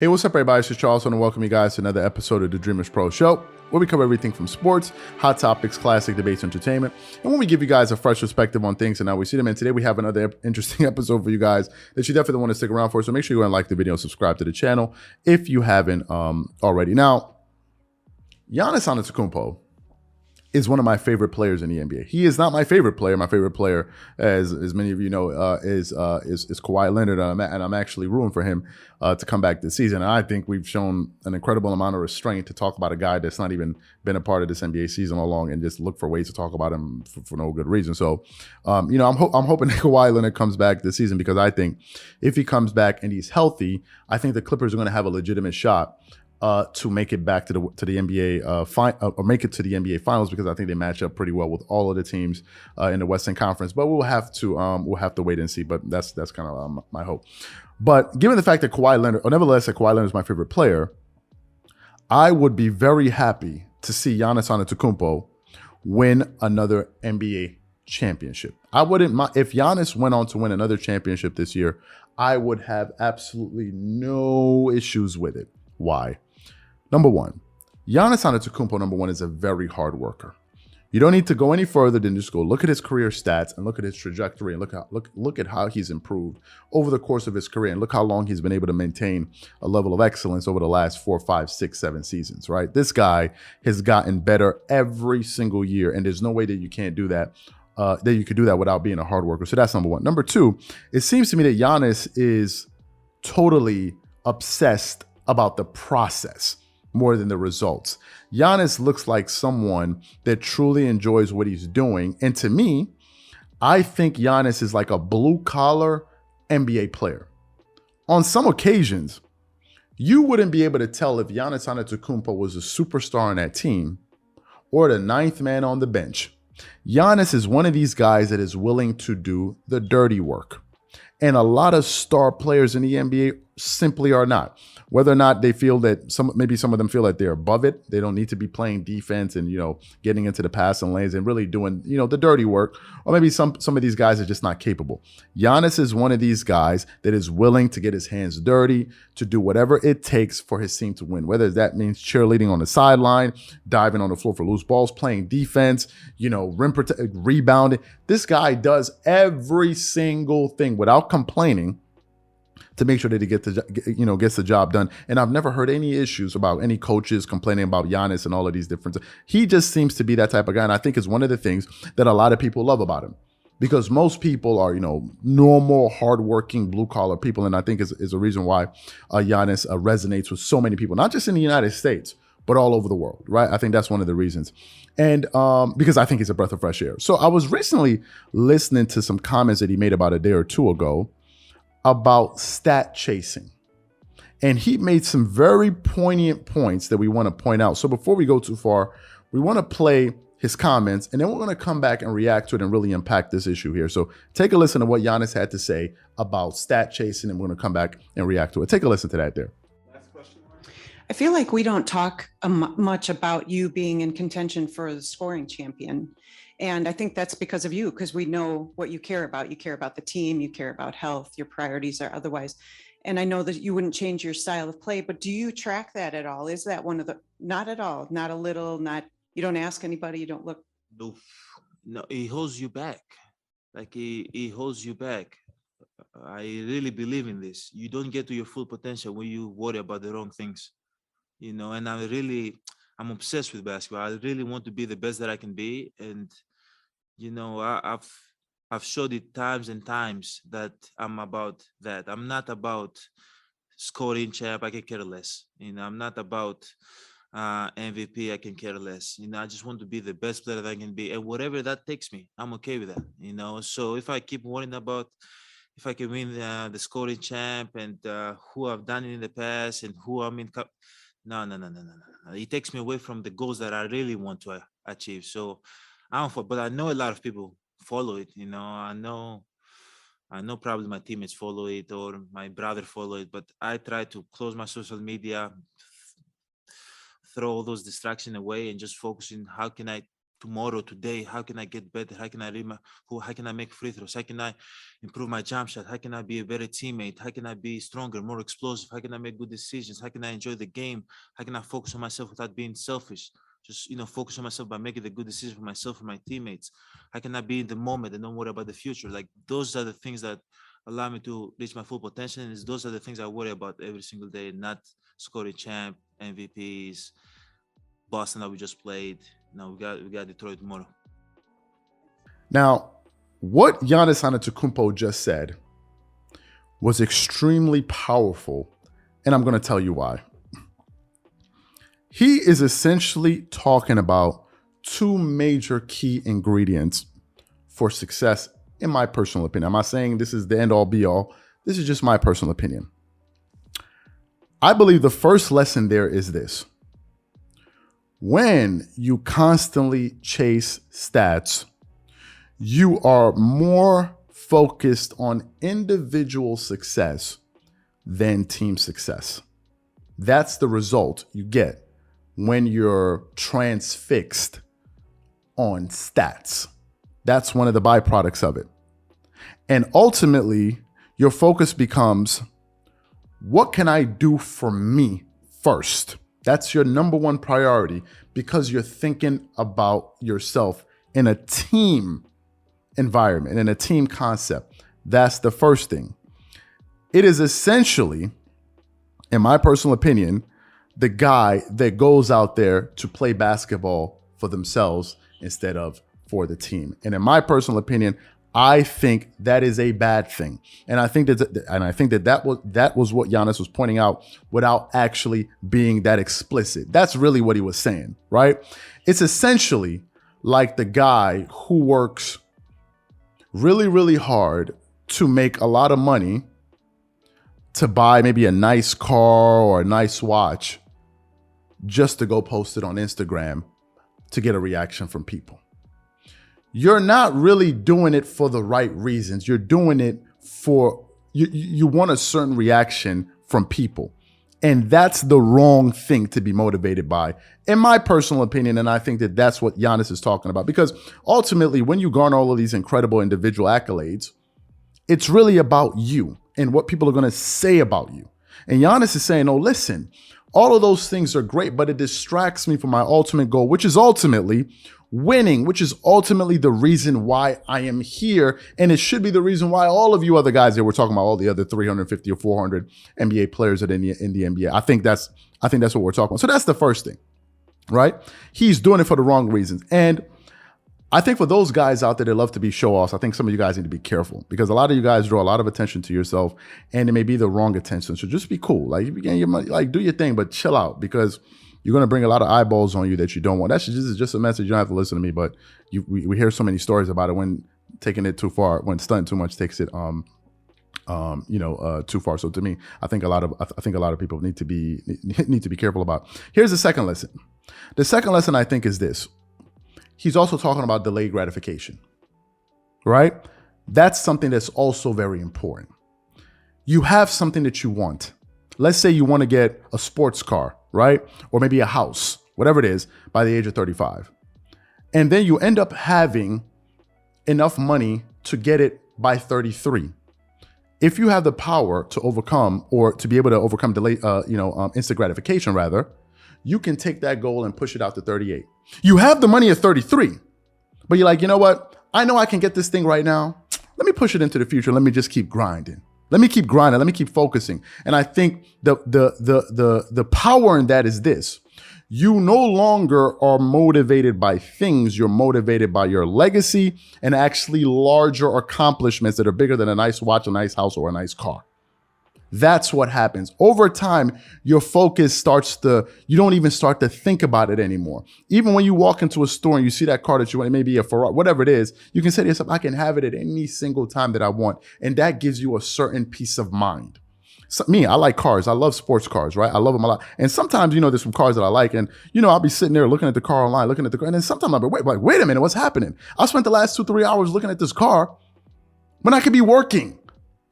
Hey, what's up, everybody? It's Charles, and welcome you guys to another episode of the Dreamerspro Show, where we cover everything from sports, hot topics, classic debates, entertainment, and when we give you guys a fresh perspective on things and how we see them. And today we have another interesting episode for you guys that you definitely want to stick around for. So make sure you go and like the video and subscribe to the channel if you haven't already. Now, Giannis Antetokounmpo is one of my favorite players in the NBA. He is not my favorite player. My favorite player, as many of you know, is Kawhi Leonard, and I'm actually rooting for him to come back this season. And I think we've shown an incredible amount of restraint to talk about a guy that's not even been a part of this NBA season all along, and just look for ways to talk about him for no good reason. So, I'm hoping that Kawhi Leonard comes back this season, because I think if he comes back and he's healthy, I think the Clippers are going to have a legitimate shot to make it back to the NBA or make it to the NBA Finals, because I think they match up pretty well with all of the teams in the Western Conference. But we'll have to wait and see. But that's kind of my hope. But given the fact that nevertheless, that Kawhi Leonard is my favorite player, I would be very happy to see Giannis Antetokounmpo win another NBA championship. I wouldn't mind if Giannis went on to win another championship this year. I would have absolutely no issues with it. Why? Number one, Giannis Antetokounmpo, number one, is a very hard worker. You don't need to go any further than just go look at his career stats and look at his trajectory and look at how he's improved over the course of his career, and look how long he's been able to maintain a level of excellence over the last 4, 5, 6, 7 seasons, right? This guy has gotten better every single year, and there's no way that you can't do that, that you could do that without being a hard worker. So that's number one. Number two, it seems to me that Giannis is totally obsessed about the process more than the results. Giannis looks like someone that truly enjoys what he's doing. And to me, I think Giannis is like a blue-collar NBA player. On some occasions, you wouldn't be able to tell if Giannis Antetokounmpo was a superstar on that team or the ninth man on the bench. Giannis is one of these guys that is willing to do the dirty work. And a lot of star players in the NBA simply are not. Whether or not they feel that maybe some of them feel that they're above it, they don't need to be playing defense and, getting into the passing lanes and really doing, the dirty work. Or maybe some of these guys are just not capable. Giannis is one of these guys that is willing to get his hands dirty, to do whatever it takes for his team to win. Whether that means cheerleading on the sideline, diving on the floor for loose balls, playing defense, rim rebounding. This guy does every single thing without complaining, to make sure that he gets the job done. And I've never heard any issues about any coaches complaining about Giannis and all of these different. He just seems to be that type of guy, and I think it's one of the things that a lot of people love about him, because most people are, normal, hardworking, blue collar people, and I think is a reason why Giannis resonates with so many people, not just in the United States, but all over the world, right? I think that's one of the reasons. And because I think he's a breath of fresh air. So I was recently listening to some comments that he made about a day or two ago about stat chasing. And he made some very poignant points that we want to point out. So before we go too far, we want to play his comments, and then we're going to come back and react to it and really impact this issue here. So take a listen to what Giannis had to say about stat chasing, and we're going to come back and react to it. Take a listen to that there. I feel like we don't talk much about you being in contention for the scoring champion. And I think that's because of you, because we know what you care about. You care about the team, you care about health, your priorities are otherwise. And I know that you wouldn't change your style of play, but do you track that at all? Is that one of the, not at all, not a little, you don't ask anybody, you don't look? No, he holds you back. Like he holds you back. I really believe in this. You don't get to your full potential when you worry about the wrong things, and I'm obsessed with basketball. I really want to be the best that I can be. And I've showed it times and times that I'm about that. I'm not about scoring champ. I can care less. I'm not about MVP. I can care less. I just want to be the best player that I can be, and whatever that takes me, I'm okay with that. So if I keep worrying about if I can win the scoring champ and who I've done it in the past and who I'm in cup, no. It takes me away from the goals that I really want to achieve. So but I know a lot of people follow it. I know probably my teammates follow it or my brother follow it, but I try to close my social media, throw all those distractions away, and just focus on how can I tomorrow, today, how can I get better? How can I how can I make free throws? How can I improve my jump shot? How can I be a better teammate? How can I be stronger, more explosive? How can I make good decisions? How can I enjoy the game? How can I focus on myself without being selfish? Just, focus on myself by making the good decision for myself and my teammates. How can I be in the moment and don't worry about the future? Like, those are the things that allow me to reach my full potential. And those are the things I worry about every single day, not scoring champ, MVPs, Boston that we just played. No, we got Detroit tomorrow. Now, what Giannis Antetokounmpo just said was extremely powerful, and I'm going to tell you why. He is essentially talking about two major key ingredients for success, in my personal opinion. I'm not saying this is the end all be all. This is just my personal opinion. I believe the first lesson there is this. When you constantly chase stats, you are more focused on individual success than team success. That's the result you get when you're transfixed on stats. That's one of the byproducts of it. And ultimately, your focus becomes, what can I do for me first? That's your number one priority, because you're thinking about yourself in a team environment, in a team concept. That's the first thing. It is essentially, in my personal opinion, the guy that goes out there to play basketball for themselves instead of for the team. And in my personal opinion, I think that is a bad thing. And I think that was what Giannis was pointing out without actually being that explicit. That's really what he was saying, right? It's essentially like the guy who works really, really hard to make a lot of money to buy maybe a nice car or a nice watch just to go post it on Instagram to get a reaction from people. You're not really doing it for the right reasons. You're doing it for, you want a certain reaction from people. And that's the wrong thing to be motivated by, in my personal opinion. And I think that that's what Giannis is talking about, because ultimately, when you garner all of these incredible individual accolades, it's really about you and what people are going to say about you. And Giannis is saying, oh, listen, all of those things are great, but it distracts me from my ultimate goal, which is ultimately winning, which is ultimately the reason why I am here. And it should be the reason why all of you other guys that we're talking about, all the other 350 or 400 NBA players that in the NBA, I think that's what we're talking about. So that's the first thing, right? He's doing it for the wrong reasons. And I think for those guys out there that love to be show-offs, I think some of you guys need to be careful, because a lot of you guys draw a lot of attention to yourself, and it may be the wrong attention. So just be cool. Like, if you get your money, like, do your thing, but chill out, because you're going to bring a lot of eyeballs on you that you don't want. This is just a message. You don't have to listen to me, but we hear so many stories about it when taking it too far, when stunting too much takes it too far. So to me, I think a lot of people need to be careful about. Here's the second lesson. The second lesson, I think, is this. He's also talking about delayed gratification, right? That's something that's also very important. You have something that you want. Let's say you want to get a sports car, right? Or maybe a house, whatever it is, by the age of 35. And then you end up having enough money to get it by 33. If you have the power to overcome, or to be able to overcome instant gratification rather, you can take that goal and push it out to 38. You have the money at 33, but you're like, you know what? I know I can get this thing right now. Let me push it into the future. Let me just keep grinding. Let me keep grinding. Let me keep focusing. And I think the power in that is this. You no longer are motivated by things. You're motivated by your legacy and actually larger accomplishments that are bigger than a nice watch, a nice house, or a nice car. That's what happens. Over time, your focus you don't even start to think about it anymore. Even when you walk into a store and you see that car that you want, it may be a Ferrari, whatever it is, you can say to yourself, I can have it at any single time that I want. And that gives you a certain peace of mind. So, I like cars. I love sports cars, right? I love them a lot. And sometimes, there's some cars that I like, and, I'll be sitting there looking at the car online, looking at the car. And then sometimes I'll be wait a minute, what's happening? I spent the last 2-3 hours looking at this car when I could be working.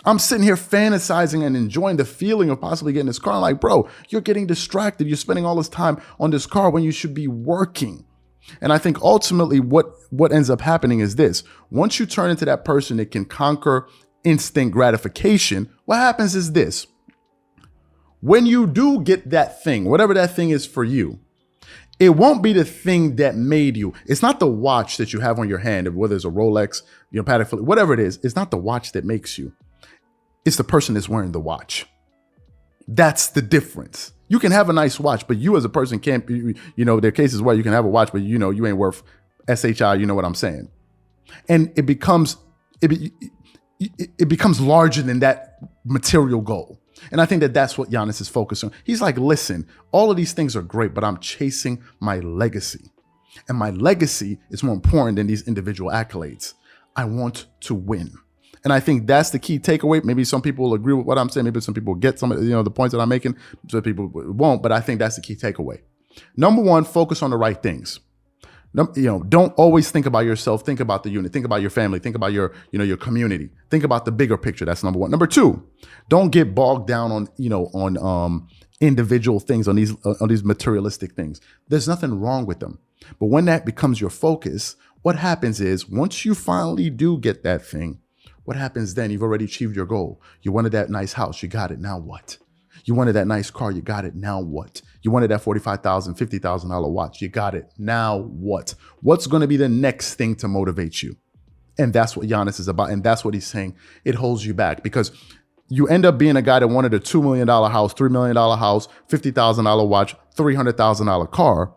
I'm sitting here fantasizing and enjoying the feeling of possibly getting this car. I'm like, bro, you're getting distracted. You're spending all this time on this car when you should be working. And I think ultimately what ends up happening is this. Once you turn into that person that can conquer instant gratification, what happens is this. When you do get that thing, whatever that thing is for you, it won't be the thing that made you. It's not the watch that you have on your hand, whether it's a Rolex, Patek Philippe, whatever it is. It's not the watch that makes you. It's the person that's wearing the watch. That's the difference. You can have a nice watch, but you as a person can't be, there are cases where you can have a watch, but you ain't worth SHI, you know what I'm saying? And it becomes larger than that material goal. And I think that that's what Giannis is focused on. He's like, listen, all of these things are great, but I'm chasing my legacy. And my legacy is more important than these individual accolades. I want to win. And I think that's the key takeaway. Maybe some people will agree with what I'm saying. Maybe some people get some of the points that I'm making. Some people won't, but I think that's the key takeaway. Number one, focus on the right things. Don't always think about yourself. Think about the unit. Think about your family. Think about your community. Think about the bigger picture. That's number one. Number two, don't get bogged down on individual things, on these materialistic things. There's nothing wrong with them. But when that becomes your focus, what happens is once you finally do get that thing, what happens then? You've already achieved your goal. You wanted that nice house. You got it. Now what? You wanted that nice car. You got it. Now what? You wanted that $45,000, $50,000 watch. You got it. Now what? What's going to be the next thing to motivate you? And that's what Giannis is about. And that's what he's saying. It holds you back because you end up being a guy that wanted a $2 million house, $3 million house, $50,000 watch, $300,000 car.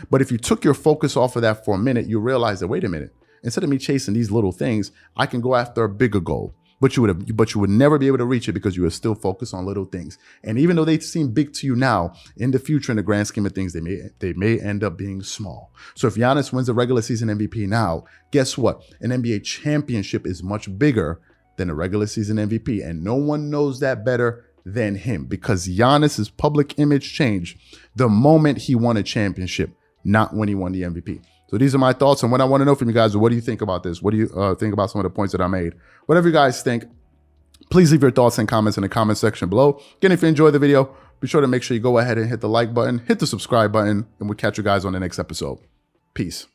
But if you took your focus off of that for a minute, you realize that, wait a minute, instead of me chasing these little things, I can go after a bigger goal. But you would never be able to reach it because you are still focused on little things. And even though they seem big to you now, in the future, in the grand scheme of things, they may end up being small. So if Giannis wins the regular season MVP now, guess what? An NBA championship is much bigger than a regular season MVP. And no one knows that better than him because Giannis's public image changed the moment he won a championship, not when he won the MVP. So these are my thoughts. And what I want to know from you guys is, what do you think about this? What do you think about some of the points that I made? Whatever you guys think, please leave your thoughts and comments in the comment section below. Again, if you enjoyed the video, be sure to make sure you go ahead and hit the like button, hit the subscribe button, and we'll catch you guys on the next episode. Peace.